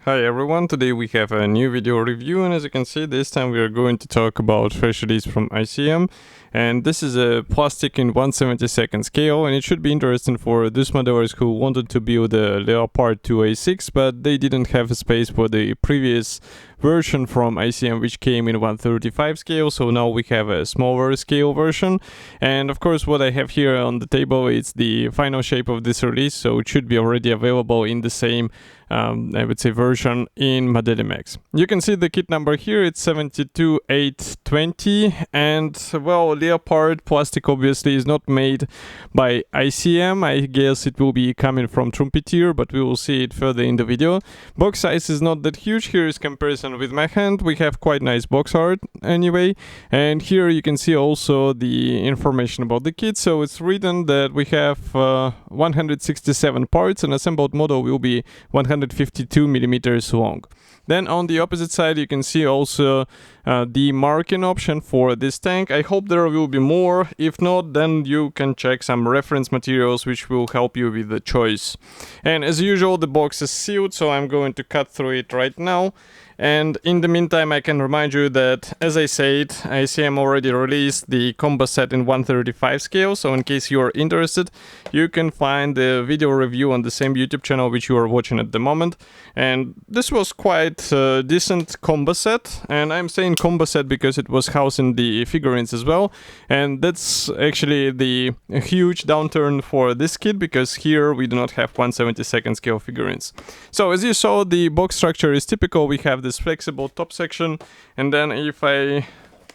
Hi everyone, today we have a new video review, and as you can see, this time we are going to talk about fresh release from ICM. And this is a plastic in 1/72 scale, and it should be interesting for those modelers who wanted to build a Leopard 2A6, but they didn't have a space for the previous version from ICM, which came in 1/35 scale. So now we have a smaller scale version. And of course, what I have here on the table is the final shape of this release, so it should be already available in the same I would say version in Modelimax. You can see the kit number here, it's 72820, and well, Leopard plastic obviously is not made by ICM. I guess it will be coming from Trumpeteer, but we will see it further in the video. Box size is not that huge. Here is comparison with my hand. We have quite nice box art anyway, and here you can see also the information about the kit. So it's written that we have 167 parts, and assembled model will be 152 millimeters long. Then on the opposite side you can see also the marking option for this tank. I hope there will be more. If not, then you can check some reference materials which will help you with the choice. And as usual, the box is sealed, so I'm going to cut through it right now. And in the meantime, I can remind you that, as I said, ICM already released the combo set in 1/35 scale, so in case you are interested, you can find the video review on the same YouTube channel which you are watching at the moment. And this was quite a decent combo set, and I'm saying combo set because it was housing the figurines as well, and that's actually the huge downturn for this kit, because here we do not have 1/72 scale figurines. So as you saw, the box structure is typical. We have this flexible top section, and then if I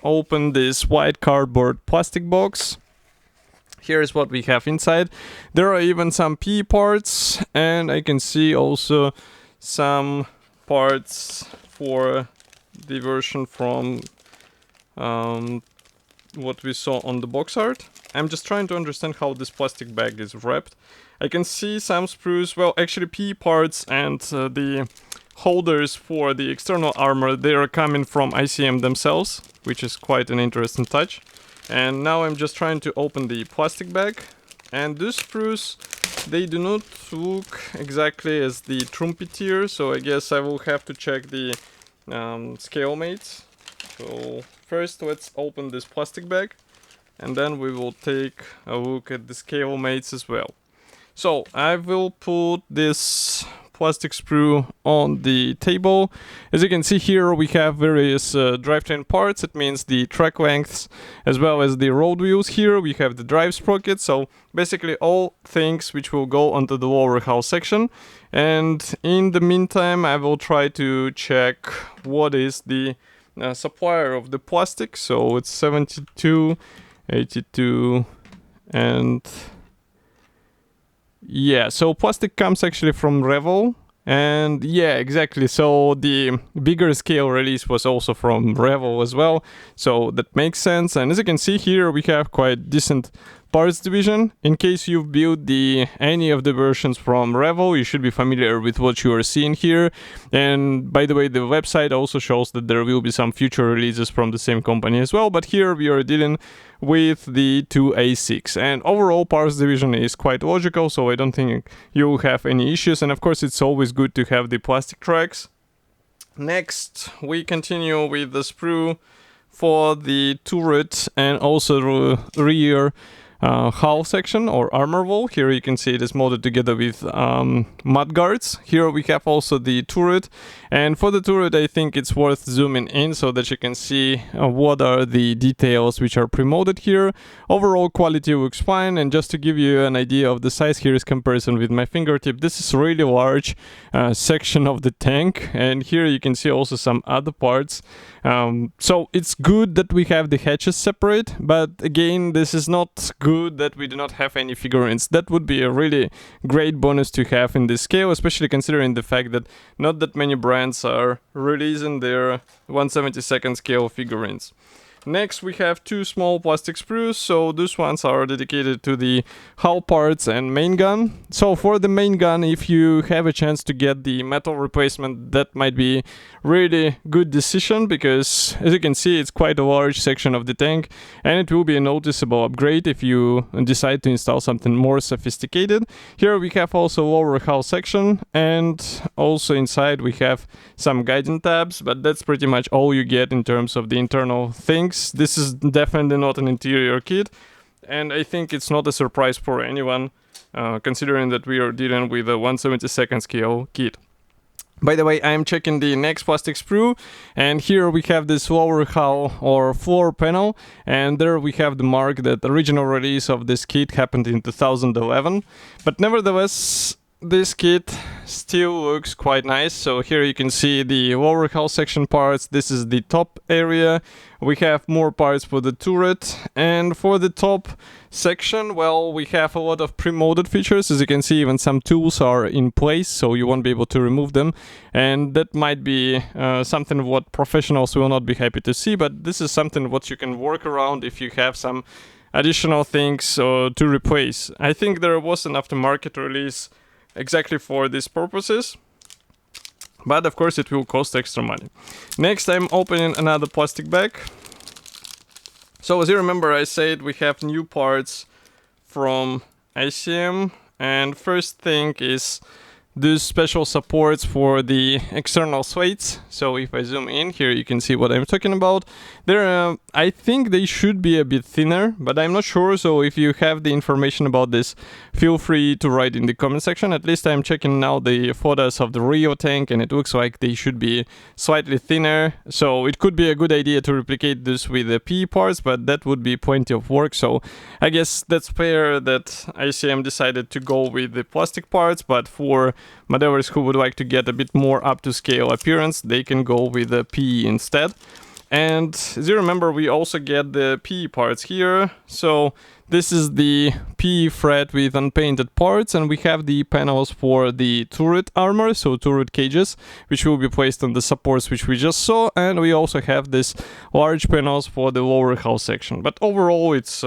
open this white cardboard plastic box, here's what we have inside. There are even some P parts, and I can see also some parts for the version from what we saw on the box art. I'm just trying to understand how this plastic bag is wrapped. I can see some sprues, well, actually P parts and the holders for the external armor, they are coming from ICM themselves, which is quite an interesting touch. And now I'm just trying to open the plastic bag, and these sprues, they do not look exactly as the Trumpeteer, so I guess I will have to check the scale mates. So first let's open this plastic bag, and then we will take a look at the scale mates as well. So I will put this plastic sprue on the table. As you can see here, we have various drivetrain parts. It means the track lengths as well as the road wheels. Here we have the drive sprocket, so basically all things which will go onto the lower hull section. And in the meantime, I will try to check what is the supplier of the plastic. So it's 7282, and yeah, so plastic comes actually from Revel, and yeah, exactly, so the bigger scale release was also from Revel as well, so that makes sense. And as you can see here, we have quite decent parts division. In case you've built any of the versions from Revel, you should be familiar with what you are seeing here. And by the way, the website also shows that there will be some future releases from the same company as well, but here we are dealing with the 2A6, and overall parts division is quite logical, so I don't think you'll have any issues. And of course, it's always good to have the plastic tracks. Next, we continue with the sprue for the turret and also rear hull section or armor wall. Here you can see it is molded together with mud guards. Here we have also the turret, and for the turret I think it's worth zooming in so that you can see what are the details which are pre-molded here. Overall quality looks fine, and just to give you an idea of the size, here is comparison with my fingertip. This is really large section of the tank, and here you can see also some other parts. So it's good that we have the hatches separate, but again, this is not good that we do not have any figurines. That would be a really great bonus to have in this scale, especially considering the fact that not that many brands are releasing their 1/72 scale figurines. Next we have two small plastic sprues, so those ones are dedicated to the hull parts and main gun. So for the main gun, if you have a chance to get the metal replacement, that might be really good decision, because as you can see it's quite a large section of the tank and it will be a noticeable upgrade if you decide to install something more sophisticated. Here we have also lower hull section, and also inside we have some guidance tabs, but that's pretty much all you get in terms of the internal things. This is definitely not an interior kit, and I think it's not a surprise for anyone, considering that we are dealing with a 1/72 scale kit. By the way, I'm checking the next plastic sprue, and here we have this lower hull or floor panel, and there we have the mark that the original release of this kit happened in 2011. But nevertheless, this kit still looks quite nice. So here you can see the lower hull section parts. This is the top area. We have more parts for the turret, and for the top section, well, we have a lot of pre-molded features. As you can see, even some tools are in place, so you won't be able to remove them, and that might be something what professionals will not be happy to see, but this is something what you can work around if you have some additional things to replace. I think there was an aftermarket release exactly for these purposes, but of course it will cost extra money. Next, I'm opening another plastic bag. So as you remember, I said we have new parts from ICM, and first thing is these special supports for the external slates. So if I zoom in here, you can see what I'm talking about. I think they should be a bit thinner, but I'm not sure. So if you have the information about this, feel free to write in the comment section. At least I'm checking now the photos of the Rio tank, and it looks like they should be slightly thinner. So it could be a good idea to replicate this with the PE parts, but that would be plenty of work. So I guess that's fair that ICM decided to go with the plastic parts, but for modelers who would like to get a bit more up to scale appearance, they can go with the PE instead. And as you remember, we also get the PE parts here. So this is the PE thread with unpainted parts, and we have the panels for the turret armor, so turret cages, which will be placed on the supports which we just saw, and we also have this large panels for the lower hull section. But overall, it's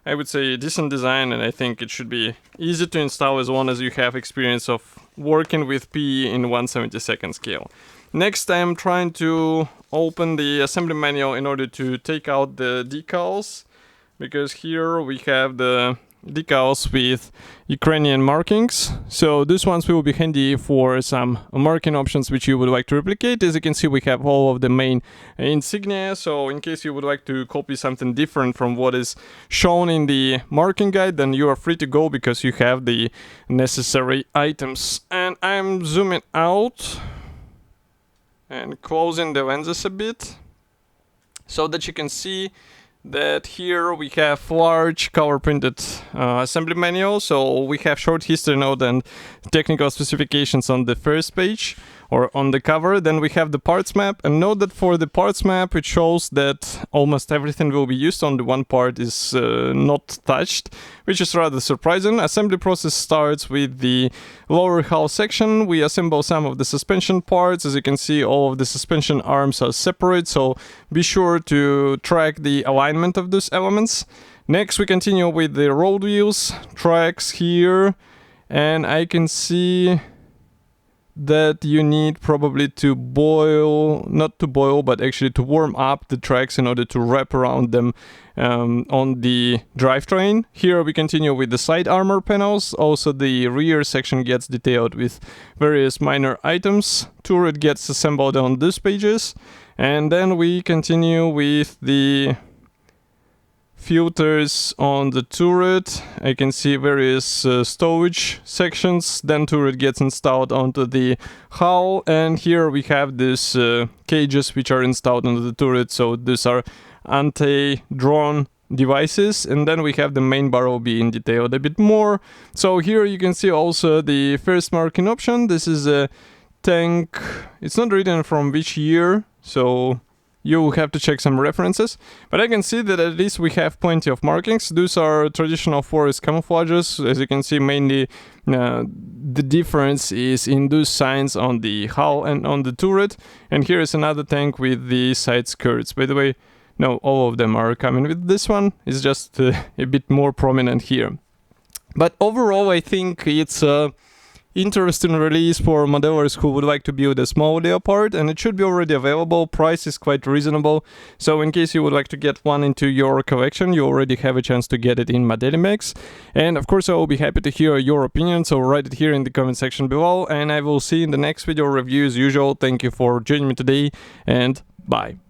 I would say a decent design, and I think it should be easy to install as long as you have experience of working with PE in 1/72 scale. Next, I'm trying to open the assembly manual in order to take out the decals, because here we have the decals with Ukrainian markings. So these ones will be handy for some marking options which you would like to replicate. As you can see, we have all of the main insignia, so in case you would like to copy something different from what is shown in the marking guide, then you are free to go, because you have the necessary items. And I'm zooming out and closing the lenses a bit so that you can see that here we have large color printed assembly manual. So we have short history note and technical specifications on the first page or on the cover. Then we have the parts map, and note that for the parts map it shows that almost everything will be used. On the one part is not touched, which is rather surprising. Assembly process starts with the lower hull section. We assemble some of the suspension parts. As you can see, all of the suspension arms are separate, so be sure to track the alignment of those elements. Next, we continue with the road wheels, tracks here, and I can see that you need probably to boil, not to boil, but actually to warm up the tracks in order to wrap around them on the drivetrain. Here we continue with the side armor panels. Also the rear section gets detailed with various minor items. Turret gets assembled on these pages. And then we continue with the filters on the turret. I can see various stowage sections. Then turret gets installed onto the hull, and here we have these cages which are installed onto the turret. So these are anti-drone devices, and then we have the main barrel being detailed a bit more. So here you can see also the first marking option. This is a tank. It's not written from which year, so you have to check some references, but I can see that at least we have plenty of markings. These are traditional forest camouflages. As you can see, mainly the difference is in those signs on the hull and on the turret. And here is another tank with the side skirts. By the way, No, all of them are coming with this one. It's just a bit more prominent here. But overall, I think it's a interesting release for modelers who would like to build a small Leopard, and it should be already available. Price is quite reasonable, so in case you would like to get one into your collection, you already have a chance to get it in Modelimex. And of course, I will be happy to hear your opinion, so write it here in the comment section below, and I will see you in the next video review as usual. Thank you for joining me today, and bye.